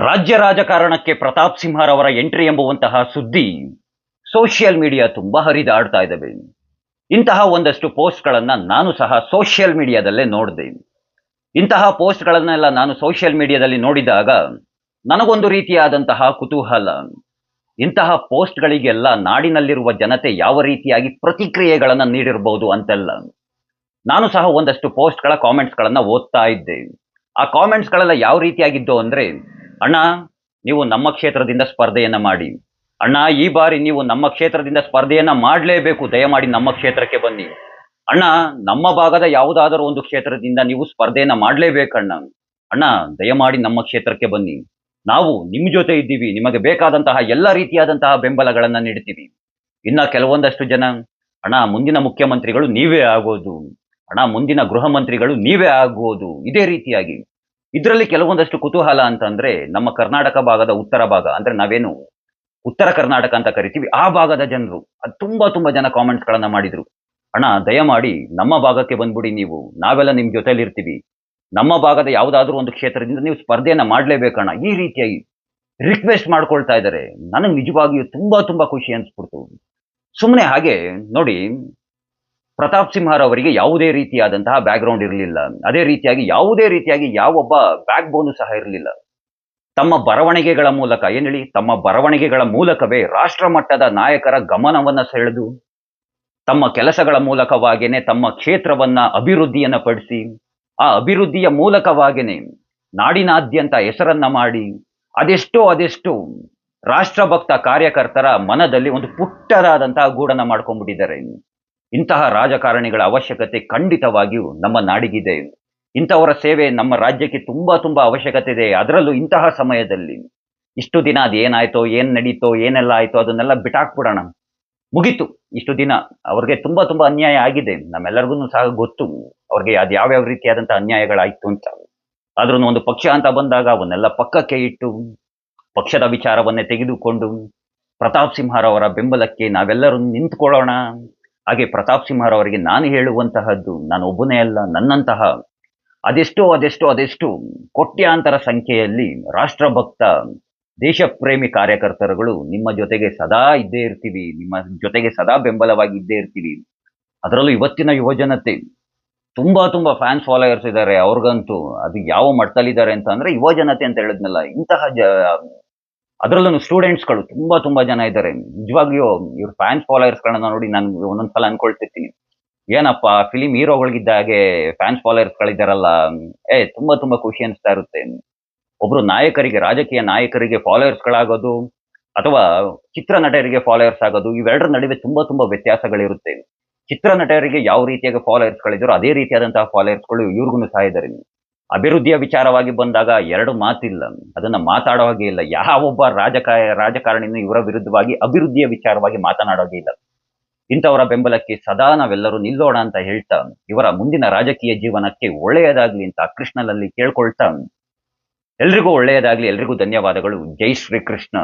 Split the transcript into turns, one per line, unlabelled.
ರಾಜ್ಯ ರಾಜಕಾರಣಕ್ಕೆ ಪ್ರತಾಪ್ ಸಿಂಹರವರ ಎಂಟ್ರಿ ಎಂಬುವಂತಹ ಸುದ್ದಿ ಸೋಷಿಯಲ್ ಮೀಡಿಯಾ ತುಂಬಾ ಹರಿದಾಡ್ತಾ ಇದ್ದಾವೆ. ಇಂತಹ ಒಂದಷ್ಟು ಪೋಸ್ಟ್ಗಳನ್ನ ನಾನು ಸಹ ಸೋಷಿಯಲ್ ಮೀಡಿಯಾದಲ್ಲೇ ನೋಡಿದೆ. ಇಂತಹ ಪೋಸ್ಟ್ಗಳನ್ನೆಲ್ಲ ನಾನು ಸೋಷಿಯಲ್ ಮೀಡಿಯಾದಲ್ಲಿ ನೋಡಿದಾಗ ನನಗೊಂದು ರೀತಿಯಾದಂತಹ ಕುತೂಹಲ. ಇಂತಹ ಪೋಸ್ಟ್ಗಳಿಗೆಲ್ಲ ನಾಡಿನಲ್ಲಿರುವ ಜನತೆ ಯಾವ ರೀತಿಯಾಗಿ ಪ್ರತಿಕ್ರಿಯೆಗಳನ್ನ ನೀಡಿರಬಹುದು ಅಂತೆಲ್ಲ ನಾನು ಸಹ ಒಂದಷ್ಟು ಪೋಸ್ಟ್ಗಳ ಕಾಮೆಂಟ್ಸ್ಗಳನ್ನ ಓದ್ತಾ ಇದ್ದೆ. ಆ ಕಾಮೆಂಟ್ಸ್ಗಳೆಲ್ಲ ಯಾವ ರೀತಿಯಾಗಿದ್ದು ಅಂದ್ರೆ, ಅಣ್ಣ ನೀವು ನಮ್ಮ ಕ್ಷೇತ್ರದಿಂದ ಸ್ಪರ್ಧೆಯನ್ನ ಮಾಡಿ, ಅಣ್ಣ ಈ ಬಾರಿ ನೀವು ನಮ್ಮ ಕ್ಷೇತ್ರದಿಂದ ಸ್ಪರ್ಧೆಯನ್ನ ಮಾಡಲೇಬೇಕು, ದಯಮಾಡಿ ನಮ್ಮ ಕ್ಷೇತ್ರಕ್ಕೆ ಬನ್ನಿ, ಅಣ್ಣ ನಮ್ಮ ಭಾಗದ ಯಾವುದಾದರೂ ಒಂದು ಕ್ಷೇತ್ರದಿಂದ ನೀವು ಸ್ಪರ್ಧೆಯನ್ನ ಮಾಡಲೇಬೇಕಣ್ಣ, ಅಣ್ಣ ದಯಮಾಡಿ ನಮ್ಮ ಕ್ಷೇತ್ರಕ್ಕೆ ಬನ್ನಿ, ನಾವು ನಿಮ್ಮ ಜೊತೆ ಇದ್ದೀವಿ, ನಿಮಗೆ ಬೇಕಾದಂತಹ ಎಲ್ಲ ರೀತಿಯಾದಂತಹ ಬೆಂಬಲಗಳನ್ನ ನೀಡ್ತೀವಿ. ಇನ್ನ ಕೆಲವೊಂದಷ್ಟು ಜನ, ಅಣ್ಣ ಮುಂದಿನ ಮುಖ್ಯಮಂತ್ರಿಗಳು ನೀವೇ ಆಗೋದು, ಅಣ್ಣ ಮುಂದಿನ ಗೃಹ ಮಂತ್ರಿಗಳು ನೀವೇ ಆಗೋದು, ಇದೇ ರೀತಿಯಾಗಿ. ಇದರಲ್ಲಿ ಕೆಲವೊಂದಷ್ಟು ಕುತೂಹಲ ಅಂತಂದ್ರೆ, ನಮ್ಮ ಕರ್ನಾಟಕ ಭಾಗದ ಉತ್ತರ ಭಾಗ ಅಂದ್ರೆ ನಾವೇನು ಉತ್ತರ ಕರ್ನಾಟಕ ಅಂತ ಕರಿತೀವಿ, ಆ ಭಾಗದ ಜನರು ಅದು ತುಂಬಾ ಜನ ಕಾಮೆಂಟ್ಸ್ ಗಳನ್ನ ಮಾಡಿದ್ರು. ಅಣ್ಣ ದಯಮಾಡಿ ನಮ್ಮ ಭಾಗಕ್ಕೆ ಬಂದ್ಬಿಡಿ, ನೀವು ನಾವೆಲ್ಲ ನಿಮ್ ಜೊತೆಲಿ ಇರ್ತೀವಿ, ನಮ್ಮ ಭಾಗದ ಯಾವುದಾದ್ರೂ ಒಂದು ಕ್ಷೇತ್ರದಿಂದ ನೀವು ಸ್ಪರ್ಧೆಯನ್ನ ಮಾಡ್ಲೇಬೇಕಣ್ಣ, ಈ ರೀತಿಯಾಗಿ ರಿಕ್ವೆಸ್ಟ್ ಮಾಡ್ಕೊಳ್ತಾ ಇದ್ದಾರೆ. ನನಗೆ ನಿಜವಾಗಿಯೂ ತುಂಬಾ ಖುಷಿ ಅನ್ಸ್ಬಿಡ್ತು. ಸುಮ್ಮನೆ ಹಾಗೆ ನೋಡಿ, ಪ್ರತಾಪ್ ಸಿಂಹರವರಿಗೆ ಯಾವುದೇ ರೀತಿಯಾದಂತಹ ಬ್ಯಾಕ್ ಗ್ರೌಂಡ್ ಇರಲಿಲ್ಲ. ಅದೇ ರೀತಿಯಾಗಿ ಯಾವುದೇ ರೀತಿಯಾಗಿ ಯಾವೊಬ್ಬ ಬ್ಯಾಕ್ ಬೋನು ಸಹ ಇರಲಿಲ್ಲ. ತಮ್ಮ ಬರವಣಿಗೆಗಳ ಮೂಲಕ ಏನ್ ಹೇಳಿ, ತಮ್ಮ ಬರವಣಿಗೆಗಳ ಮೂಲಕವೇ ರಾಷ್ಟ್ರ ಮಟ್ಟದ ನಾಯಕರ ಗಮನವನ್ನ ಸೆಳೆದು, ತಮ್ಮ ಕೆಲಸಗಳ ಮೂಲಕವಾಗೇನೆ ತಮ್ಮ ಕ್ಷೇತ್ರವನ್ನ ಅಭಿವೃದ್ಧಿಯನ್ನ ಪಡಿಸಿ, ಆ ಅಭಿವೃದ್ಧಿಯ ಮೂಲಕವಾಗೇನೆ ನಾಡಿನಾದ್ಯಂತ ಹೆಸರನ್ನ ಮಾಡಿ, ಅದೆಷ್ಟೋ ರಾಷ್ಟ್ರಭಕ್ತ ಕಾರ್ಯಕರ್ತರ ಮನದಲ್ಲಿ ಒಂದು ಪುಟ್ಟದಾದಂತಹ ಗೂಡನ್ನ ಮಾಡ್ಕೊಂಡ್ಬಿಟ್ಟಿದ್ದಾರೆ. ಇಂತಹ ರಾಜಕಾರಣಿಗಳ ಅವಶ್ಯಕತೆ ಖಂಡಿತವಾಗಿಯೂ ನಮ್ಮ ನಾಡಿಗಿದೆ. ಇಂಥವರ ಸೇವೆ ನಮ್ಮ ರಾಜ್ಯಕ್ಕೆ ತುಂಬಾ ಅವಶ್ಯಕತೆ ಇದೆ. ಅದರಲ್ಲೂ ಇಂತಹ ಸಮಯದಲ್ಲಿ ಇಷ್ಟು ದಿನ ಅದೇನಾಯ್ತೋ, ಏನ್ ನಡೀತೋ, ಏನೆಲ್ಲ ಆಯ್ತೋ ಅದನ್ನೆಲ್ಲ ಬಿಟ್ಟಾಕ್ಬಿಡೋಣ, ಮುಗೀತು. ಇಷ್ಟು ದಿನ ಅವ್ರಿಗೆ ತುಂಬಾ ಅನ್ಯಾಯ ಆಗಿದೆ, ನಮ್ಮೆಲ್ಲರಿಗೂ ಸಹ ಗೊತ್ತು ಅವ್ರಿಗೆ ಅದು ಯಾವ್ಯಾವ ರೀತಿಯಾದಂತಹ ಅನ್ಯಾಯಗಳಾಯ್ತು ಅಂತ. ಆದ್ರೂ ಒಂದು ಪಕ್ಷ ಅಂತ ಬಂದಾಗ ಅವನ್ನೆಲ್ಲ ಪಕ್ಕಕ್ಕೆ ಇಟ್ಟು ಪಕ್ಷದ ವಿಚಾರವನ್ನೇ ತೆಗೆದುಕೊಂಡು ಪ್ರತಾಪ್ ಸಿಂಹರವರ ಬೆಂಬಲಕ್ಕೆ ನಾವೆಲ್ಲರೂ ನಿಂತ್ಕೊಳ್ಳೋಣ. ಹಾಗೆ ಪ್ರತಾಪ್ ಸಿಂಹರವರಿಗೆ ನಾನು ಹೇಳುವಂತಹದ್ದು, ನಾನು ಒಬ್ಬನೇ ಅಲ್ಲ, ನನ್ನಂತಹ ಅದೆಷ್ಟು ಕೋಟ್ಯಾಂತರ ಸಂಖ್ಯೆಯಲ್ಲಿ ರಾಷ್ಟ್ರಭಕ್ತ ದೇಶ ಪ್ರೇಮಿ ಕಾರ್ಯಕರ್ತರುಗಳು ನಿಮ್ಮ ಜೊತೆಗೆ ಸದಾ ಇದ್ದೇ ಇರ್ತೀವಿ, ನಿಮ್ಮ ಜೊತೆಗೆ ಸದಾ ಬೆಂಬಲವಾಗಿ ಇದ್ದೇ ಇರ್ತೀವಿ. ಅದರಲ್ಲೂ ಇವತ್ತಿನ ಯುವಜನತೆ ತುಂಬಾ ಫ್ಯಾನ್ಸ್ ಫಾಲೋಯರ್ಸ್ ಇದ್ದಾರೆ. ಅವ್ರಿಗಂತೂ ಅದು ಯಾವ ಮಟ್ಟದಲ್ಲಿದ್ದಾರೆ ಅಂತ ಅಂದ್ರೆ, ಯುವಜನತೆ ಅಂತ ಹೇಳಿದ್ನಲ್ಲ, ಇಂತಹ ಅದರಲ್ಲೂ ಸ್ಟೂಡೆಂಟ್ಸ್ಗಳು ತುಂಬಾ ಜನ ಇದ್ದಾರೆ. ನಿಜವಾಗಿಯೂ ಇವ್ರ ಫ್ಯಾನ್ಸ್ ಫಾಲೋಯರ್ಸ್ಗಳನ್ನ ನೋಡಿ ನಾನು ಒಂದೊಂದ್ಸಲ ಅನ್ಕೊಳ್ತಿರ್ತೀನಿ, ಏನಪ್ಪ ಫಿಲಿಂ ಹೀರೋಗಳಿದ್ದ ಹಾಗೆ ಫ್ಯಾನ್ಸ್ ಫಾಲೋಯರ್ಸ್ಗಳಿದ್ದಾರಲ್ಲ. ತುಂಬಾ ಖುಷಿ ಅನಿಸ್ತಾ ಇರುತ್ತೆ. ಒಬ್ರು ನಾಯಕರಿಗೆ, ರಾಜಕೀಯ ನಾಯಕರಿಗೆ ಫಾಲೋಯರ್ಸ್ಗಳಾಗೋದು ಅಥವಾ ಚಿತ್ರ ನಟರಿಗೆ ಫಾಲೋಯರ್ಸ್ ಆಗೋದು, ಇವೆರಡರ ನಡುವೆ ತುಂಬಾ ವ್ಯತ್ಯಾಸಗಳಿರುತ್ತೆ. ಚಿತ್ರ ನಟರಿಗೆ ಯಾವ ರೀತಿಯಾಗಿ ಫಾಲೋಯರ್ಸ್ಗಳಿದ್ರು ಅದೇ ರೀತಿಯಾದಂತಹ ಫಾಲೋಯರ್ಸ್ಗಳು ಇವ್ರಿಗೂ ಸಹ ಇದ್ದಾರೆ. ಅಭಿವೃದ್ಧಿಯ ವಿಚಾರವಾಗಿ ಬಂದಾಗ ಎರಡು ಮಾತಿಲ್ಲ, ಅದನ್ನ ಮಾತಾಡೋ ಹಾಗೆ ಇಲ್ಲ. ಯಾವೊಬ್ಬ ರಾಜಕಾರಣಿನೂ ಇವರ ವಿರುದ್ಧವಾಗಿ ಅಭಿವೃದ್ಧಿಯ ವಿಚಾರವಾಗಿ ಮಾತನಾಡೋದೇ ಇಲ್ಲ. ಇಂಥವರ ಬೆಂಬಲಕ್ಕೆ ಸದಾ ನಾವೆಲ್ಲರೂ ನಿಲ್ಲೋಣ ಅಂತ ಹೇಳ್ತಾ, ಇವರ ಮುಂದಿನ ರಾಜಕೀಯ ಜೀವನಕ್ಕೆ ಒಳ್ಳೆಯದಾಗ್ಲಿ ಅಂತ ಕೃಷ್ಣನಲ್ಲಿ ಕೇಳ್ಕೊಳ್ತಾ, ಎಲ್ರಿಗೂ ಒಳ್ಳೆಯದಾಗ್ಲಿ, ಎಲ್ರಿಗೂ ಧನ್ಯವಾದಗಳು. ಜೈ ಶ್ರೀಕೃಷ್ಣ.